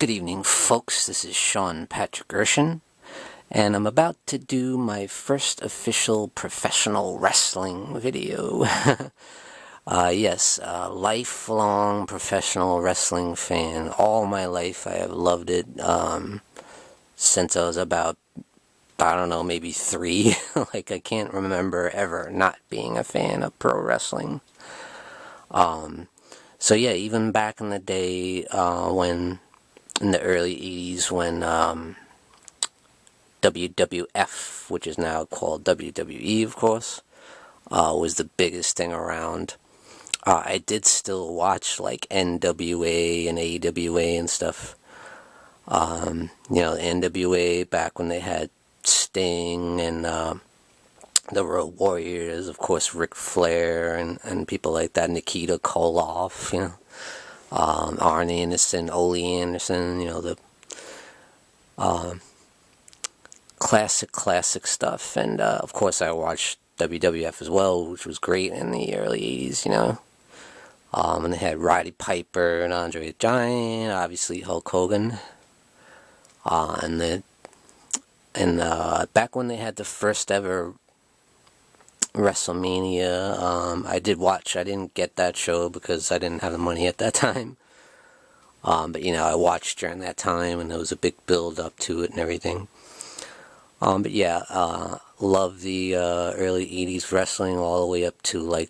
Good evening, folks. This is Patrick Erschen, and I'm about to do my first official professional wrestling video. Yes, lifelong professional wrestling fan. All my life I have loved it, since I was about, I don't know, maybe 3. Like, I can't remember ever not being a fan of pro wrestling. So yeah, even back in the day, in the early 80s, when WWF, which is now called WWE, of course, was the biggest thing around. I did still watch like NWA and AWA and stuff. NWA back when they had Sting and the Road Warriors, of course, Ric Flair and people like that, Nikita Koloff, Arn Anderson, Ole Anderson, the classic stuff. And of course I watched WWF as well, which was great in the early 80s, and they had Roddy Piper and Andre the Giant, obviously Hulk Hogan, and back when they had the first ever WrestleMania, I did watch. I didn't get that show because I didn't have the money at that time. But I watched during that time, and there was a big build up to it and everything. But yeah, love the early 80s wrestling all the way up to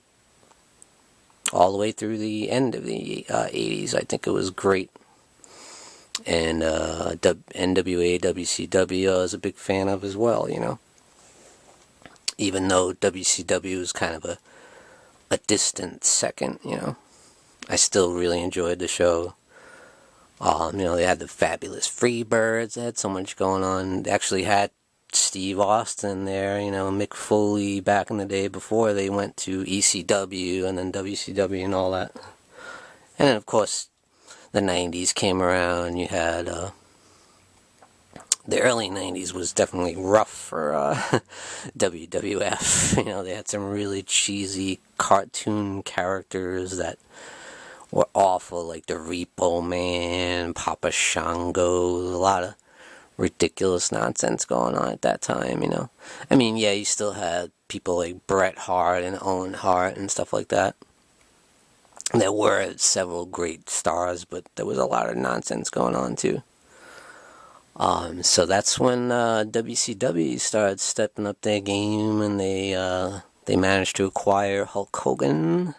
all the way through the end of the 80s. I think it was great. And NWA, WCW, I was a big fan of as well, Even though WCW was kind of a distant second, I still really enjoyed the show. They had the fabulous Freebirds. They had so much going on. They actually had Steve Austin there, Mick Foley back in the day before they went to ECW and then WCW and all that. And then, of course, the 90s came around. You had, the early 90s was definitely rough for WWF. They had some really cheesy cartoon characters that were awful, like the Repo Man, Papa Shango, a lot of ridiculous nonsense going on at that time, I mean, yeah, you still had people like Bret Hart and Owen Hart and stuff like that. There were several great stars, but there was a lot of nonsense going on too. So that's when WCW started stepping up their game, and they managed to acquire Hulk Hogan,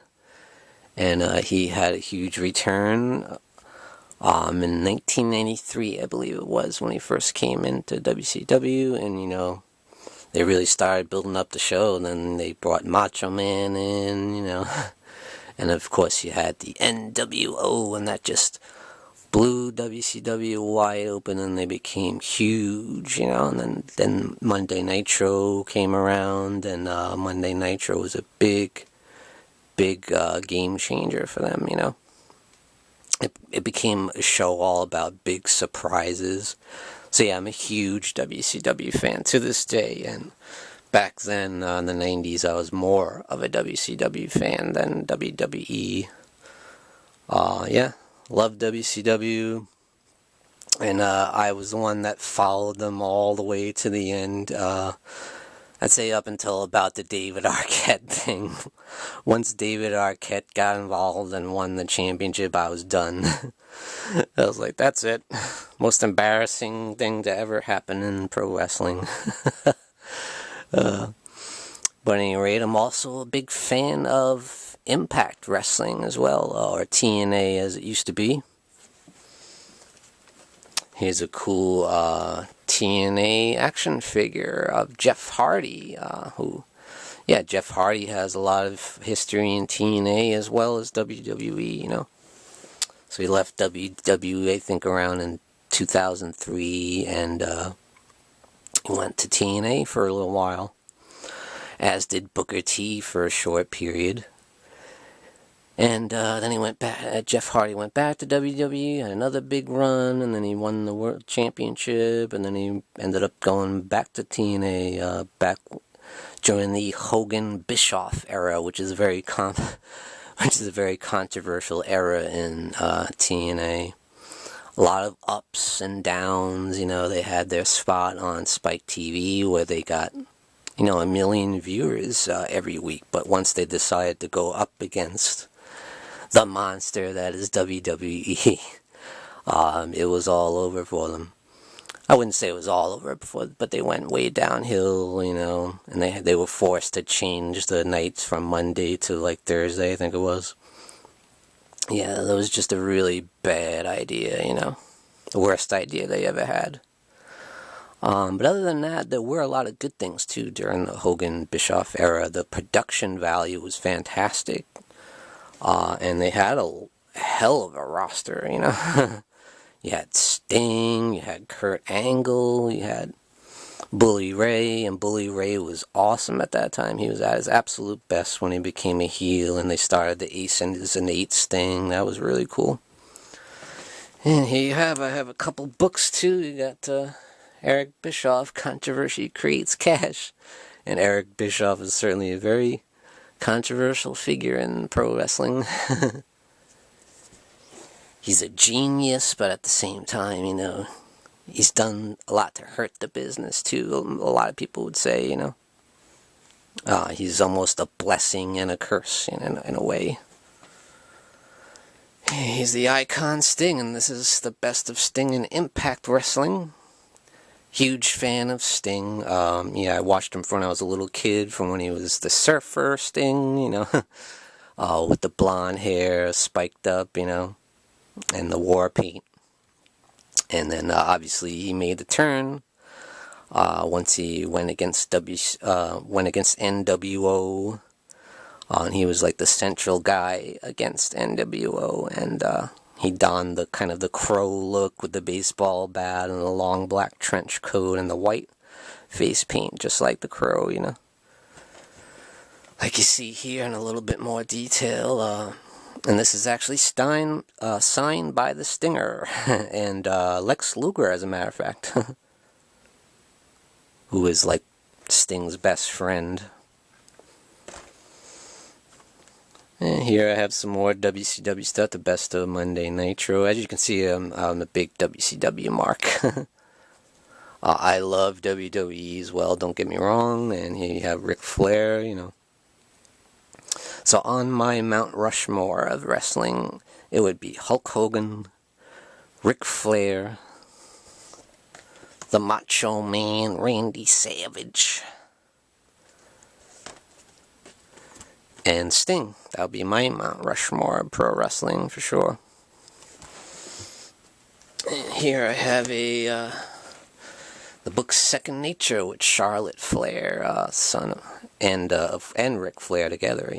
and he had a huge return. In 1993, I believe it was, when he first came into WCW, and they really started building up the show. And then they brought Macho Man in, and of course you had the NWO, and that just blew WCW wide open, and they became huge, and then Monday Nitro came around, and Monday Nitro was a big game changer for them, It became a show all about big surprises. So yeah, I'm a huge WCW fan to this day, and back then, in the 90s, I was more of a WCW fan than WWE. Yeah, loved WCW, and I was the one that followed them all the way to the end. I'd say up until about the David Arquette thing. Once David Arquette got involved and won the championship, I was done. I was like, that's it. Most embarrassing thing to ever happen in pro wrestling. But at any rate, I'm also a big fan of Impact Wrestling as well, or TNA as it used to be. Here's a cool TNA action figure of Jeff Hardy, Jeff Hardy has a lot of history in TNA as well as WWE, So he left WWE, I think, around in 2003, and he went to TNA for a little while, as did Booker T for a short period. And then he went back. Jeff Hardy went back to WWE, had another big run, and then he won the World Championship, and then he ended up going back to TNA, back during the Hogan Bischoff era, which is a very controversial era in TNA. a lot of ups and downs. They had their spot on Spike TV where they got, 1 million viewers every week. But once they decided to go up against the monster that is WWE, it was all over for them. I wouldn't say it was all over before, but they went way downhill, and they were forced to change the nights from Monday to like Thursday, I think it was. Yeah, that was just a really bad idea, the worst idea they ever had. But other than that, there were a lot of good things too during the Hogan Bischoff era. The production value was fantastic, and they had a hell of a roster, You had Sting, you had Kurt Angle, you had Bully Ray, and Bully Ray was awesome at that time. He was at his absolute best when he became a heel, and they started the Ace and his Eights thing. That was really cool. And here you have, I have a couple books too. You got Eric Bischoff, Controversy Creates Cash. And Eric Bischoff is certainly a very controversial figure in pro wrestling. He's a genius, but at the same time, he's done a lot to hurt the business, too. A lot of people would say, he's almost a blessing and a curse, in a way. He's the icon Sting, and this is the best of Sting in Impact Wrestling. Huge fan of Sting. I watched him from when I was a little kid, from when he was the Surfer Sting, with the blonde hair spiked up, and the war paint. And then obviously he made the turn once he went against NWO, and he was like the central guy against NWO, and he donned the kind of the crow look with the baseball bat and the long black trench coat and the white face paint, just like the crow, like you see here in a little bit more detail. And this is actually signed by the Stinger and Lex Luger, as a matter of fact, who is like Sting's best friend. And here I have some more WCW stuff, the best of Monday Nitro. As you can see, I'm a big WCW mark. I love WWE as well, don't get me wrong. And here you have Ric Flair, So on my Mount Rushmore of wrestling, it would be Hulk Hogan, Ric Flair, the Macho Man, Randy Savage, and Sting. That would be my Mount Rushmore of pro wrestling for sure. And here I have the book Second Nature with Charlotte Flair, and Ric Flair together,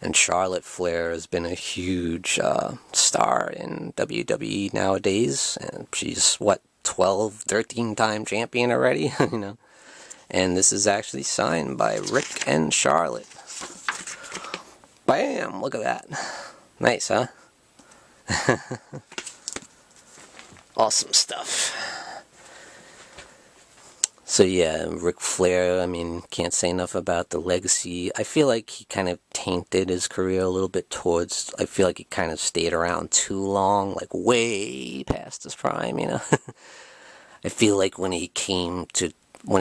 And Charlotte Flair has been a huge star in WWE nowadays, and she's 12, 13-time champion already, And this is actually signed by Rick and Charlotte. Bam! Look at that. Nice, huh? Awesome stuff. So yeah, Ric Flair, can't say enough about the legacy. I feel like he kind of tainted his career a little bit I feel like he kind of stayed around too long, like way past his prime, I feel like when he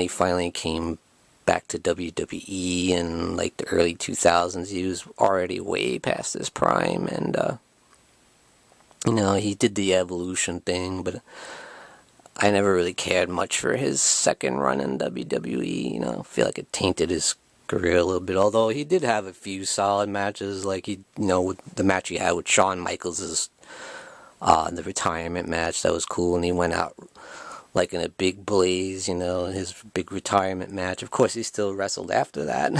finally came back to WWE in like the early 2000s, he was already way past his prime, and he did the evolution thing, but I never really cared much for his second run in WWE. I feel like it tainted his career a little bit. Although he did have a few solid matches, like with the match he had with Shawn Michaels, the retirement match, that was cool, and he went out like in a big blaze. His big retirement match. Of course, he still wrestled after that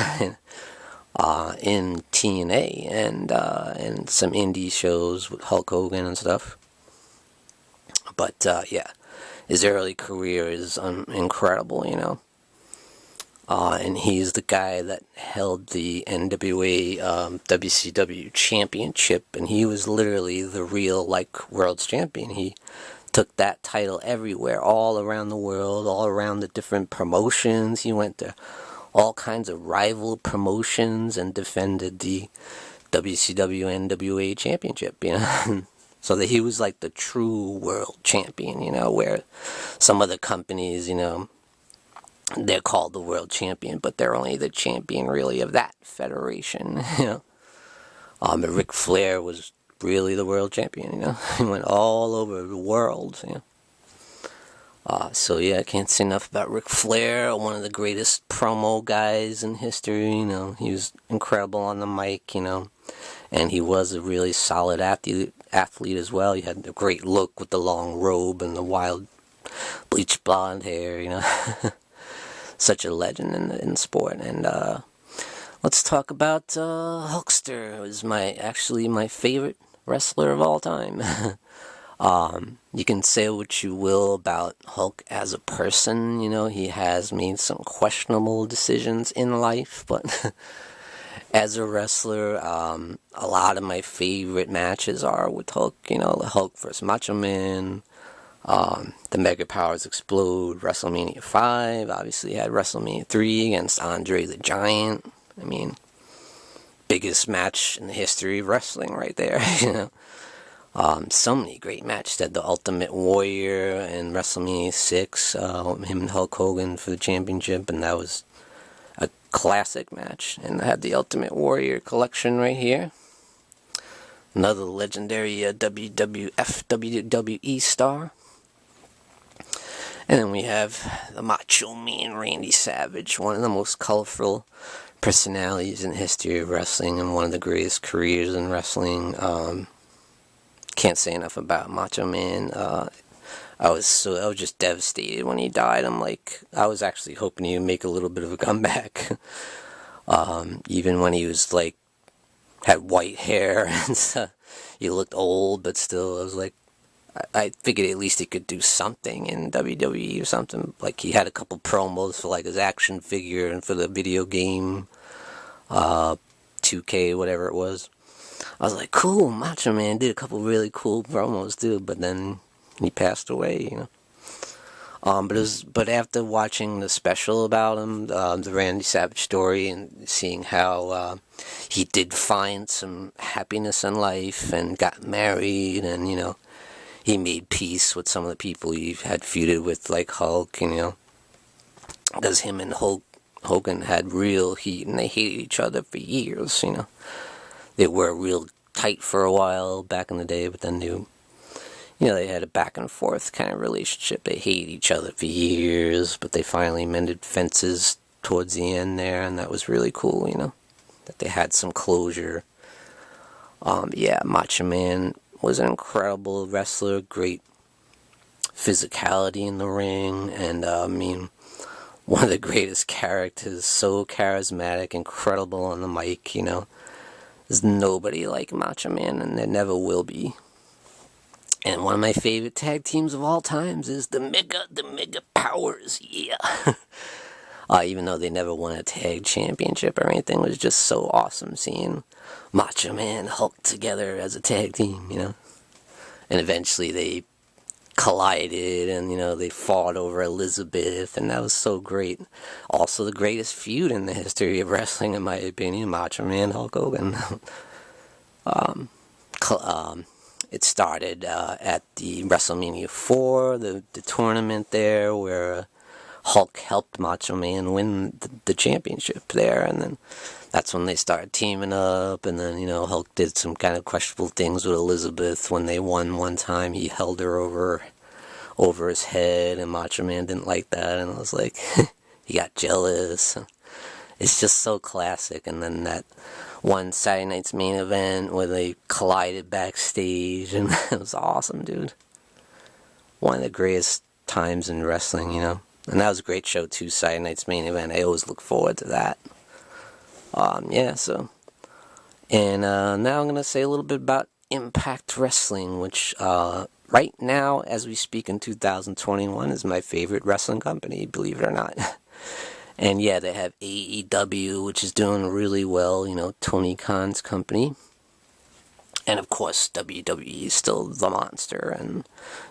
in TNA and some indie shows with Hulk Hogan and stuff. But yeah. His early career is incredible, and he's the guy that held the NWA WCW championship, and he was literally the real, world's champion. He took that title everywhere, all around the world, all around the different promotions. He went to all kinds of rival promotions and defended the WCW NWA championship, So that he was like the true world champion, where some other companies, they're called the world champion, but they're only the champion really of that federation, But Ric Flair was really the world champion, He went all over the world, So yeah, I can't say enough about Ric Flair, one of the greatest promo guys in history, He was incredible on the mic, and he was a really solid athlete as well. He had a great look with the long robe and the wild bleached blonde hair, Such a legend in sport. And let's talk about Hulkster. It was actually my favorite wrestler of all time. You can say what you will about Hulk as a person, he has made some questionable decisions in life, but as a wrestler, a lot of my favorite matches are with Hulk, the Hulk versus Macho Man, the Mega Powers Explode, WrestleMania 5, obviously had WrestleMania 3 against Andre the Giant. I mean, biggest match in the history of wrestling right there, So many great matches. Had the Ultimate Warrior and WrestleMania 6, him and Hulk Hogan for the championship, and that was a classic match. And I had the Ultimate Warrior collection right here. Another legendary WWE star. And then we have the Macho Man Randy Savage, one of the most colorful personalities in the history of wrestling and one of the greatest careers in wrestling. Can't say enough about Macho Man. I was just devastated when he died. I was actually hoping he would make a little bit of a comeback. Even when he was had white hair and stuff. He looked old, but still, I was I figured at least he could do something in WWE or something. He had a couple promos for his action figure and for the video game, 2K, whatever it was. I was like, cool, Macho Man did a couple really cool promos too, but then he passed away, But after watching the special about him, the Randy Savage story, and seeing how he did find some happiness in life and got married, and he made peace with some of the people he had feuded with, like Hulk, because him and Hogan had real heat, and they hated each other for years, They were real tight for a while back in the day, but then they had a back and forth kind of relationship. They hated each other for years, but they finally mended fences towards the end there, and that was really cool, that they had some closure. Macho Man was an incredible wrestler, great physicality in the ring, and one of the greatest characters, so charismatic, incredible on the mic, There's nobody like Macho Man, and there never will be. And one of my favorite tag teams of all times is the Mega Powers, yeah. Even though they never won a tag championship or anything, it was just so awesome seeing Macho Man and Hulk together as a tag team, And eventually they collided, and they fought over Elizabeth, and that was so great. Also the greatest feud in the history of wrestling, in my opinion, Macho Man, Hulk Hogan. It started at the WrestleMania 4, the tournament there, where Hulk helped Macho Man win the championship there, and then that's when they started teaming up, and then, Hulk did some kind of questionable things with Elizabeth. When they won one time, he held her over his head, and Macho Man didn't like that, and I was like, he got jealous. It's just so classic. And then that one Saturday Night's Main Event where they collided backstage, and it was awesome, dude. One of the greatest times in wrestling, And that was a great show too, Saturday Night's Main Event. I always look forward to that. And now I'm going to say a little bit about Impact Wrestling, which right now, as we speak in 2021, is my favorite wrestling company, believe it or not. And yeah, they have AEW, which is doing really well, Tony Khan's company. And of course, WWE is still the monster, and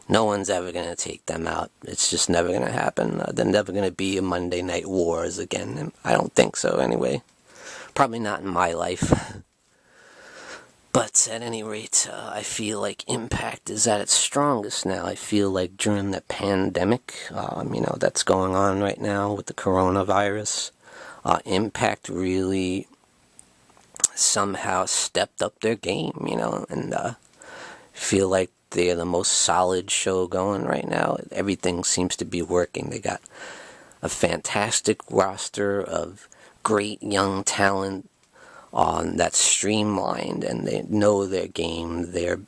no one's ever going to take them out. It's just never going to happen. They're never going to be a Monday Night Wars again. I don't think so, anyway. Probably not in my life. But at any rate, I feel like Impact is at its strongest now. I feel like during the pandemic, that's going on right now with the coronavirus, Impact really somehow stepped up their game, and feel like they're the most solid show going right now. Everything seems to be working. They got a fantastic roster of great young talent that's streamlined, and they know their game. They're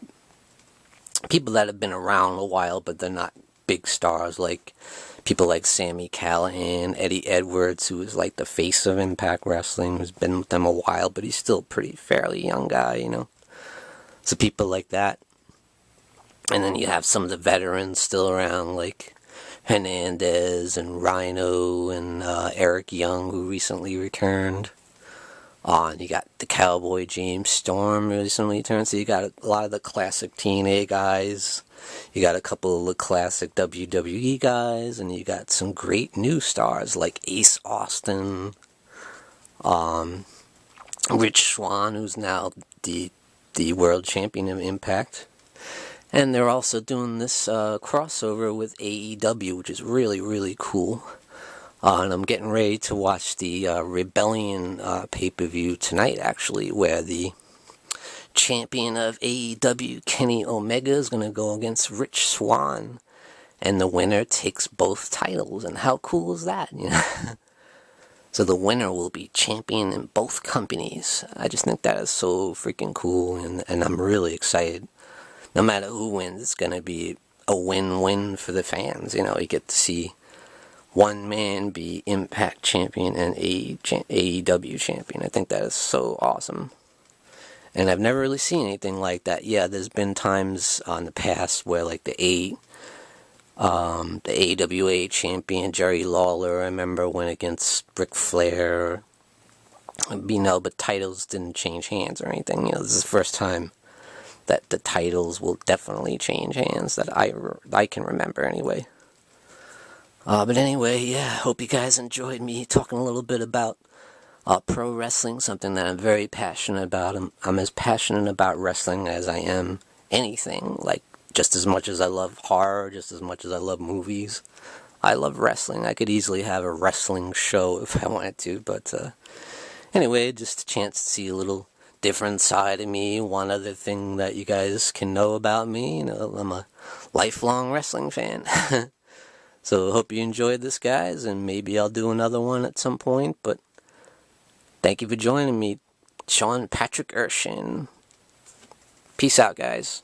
people that have been around a while, but they're not big stars like people like Sami Callihan, Eddie Edwards, who is like the face of Impact Wrestling, who's been with them a while, but he's still a pretty fairly young guy, So people like that. And then you have some of the veterans still around, like Hernandez and Rhino and Eric Young, who recently returned. And you got the Cowboy James Storm recently returned. So you got a lot of the classic TNA guys. You got a couple of the classic WWE guys. And you got some great new stars like Ace Austin. Rich Swann, who's now the world champion of Impact. And they're also doing this crossover with AEW, which is really, really cool. And I'm getting ready to watch the Rebellion pay-per-view tonight, actually, where the champion of AEW, Kenny Omega, is going to go against Rich Swann. And the winner takes both titles. And how cool is that? So the winner will be champion in both companies. I just think that is so freaking cool, and I'm really excited. No matter who wins, it's going to be a win-win for the fans. You get to see one man be Impact champion and AEW champion. I think that is so awesome. And I've never really seen anything like that. Yeah, there's been times in the past where like the AWA champion, Jerry Lawler, I remember, went against Ric Flair. But titles didn't change hands or anything. This is the first time that the titles will definitely change hands that I can remember anyway. But anyway, yeah, hope you guys enjoyed me talking a little bit about pro wrestling, something that I'm very passionate about. I'm as passionate about wrestling as I am anything. Like, just as much as I love horror, just as much as I love movies, I love wrestling. I could easily have a wrestling show if I wanted to, but anyway, just a chance to see a little different side of me. One other thing that you guys can know about me, I'm a lifelong wrestling fan. So hope you enjoyed this, guys, and maybe I'll do another one at some point, but thank you for joining me. Patrick Erschen. Peace out, guys.